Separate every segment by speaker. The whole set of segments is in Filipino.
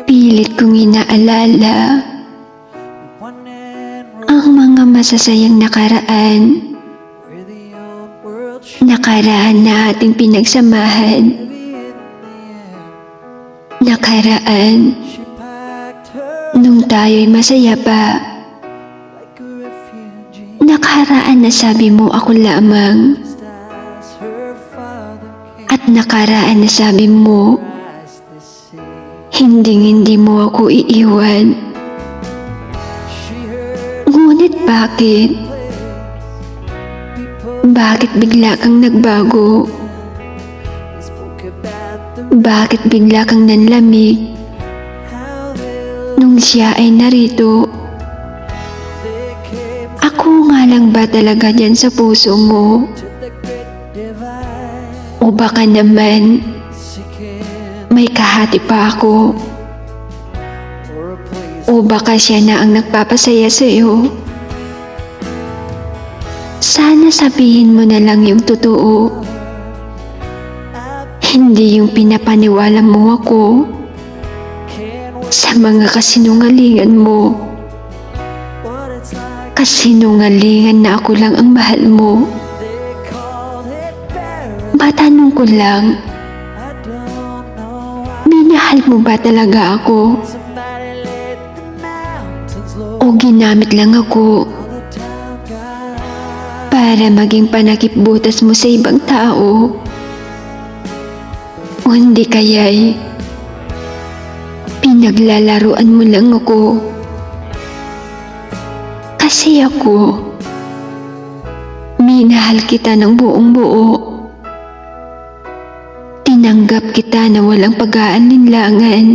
Speaker 1: Pilit kong inaalala ang mga masasayang nakaraan. Nakaraan na ating pinagsamahan. Nakaraan nung tayo'y masaya pa. Nakaraan na sabi mo ako lamang. At nakaraan na sabi mo, hindi mo ako iiwan. Ngunit bakit? Bakit bigla kang nagbago? Bakit bigla kang nanlamig nung siya ay narito? Ako nga lang ba talaga dyan sa puso mo? O baka naman may kahati pa ako? O baka siya na ang nagpapasaya sa'yo? Sana sabihin mo na lang yung totoo. Hindi yung pinapaniwala mo ako sa mga kasinungalingan mo. Kasinungalingan na ako lang ang mahal mo. Matanong ko lang, minahal mo ba talaga ako? O ginamit lang ako para maging panakip-butas mo sa ibang tao? O hindi kaya'y pinaglalaruan mo lang ako? Kasi ako, minahal kita ng buong buo. Tinanggap kita na walang pag-aalinlangan.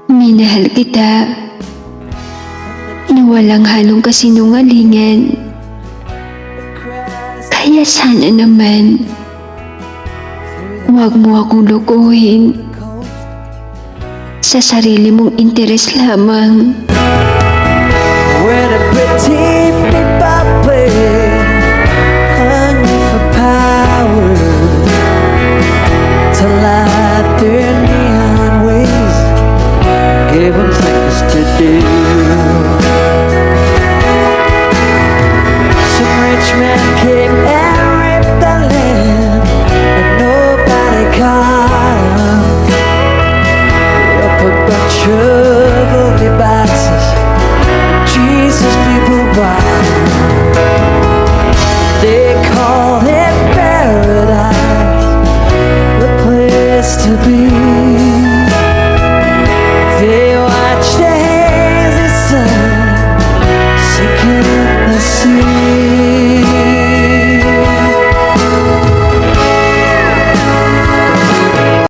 Speaker 1: Minahal kita na walang halong kasinungalingan. Kaya sana naman, huwag mo akong lukuhin sa sarili mong interes lamang.
Speaker 2: When a pretty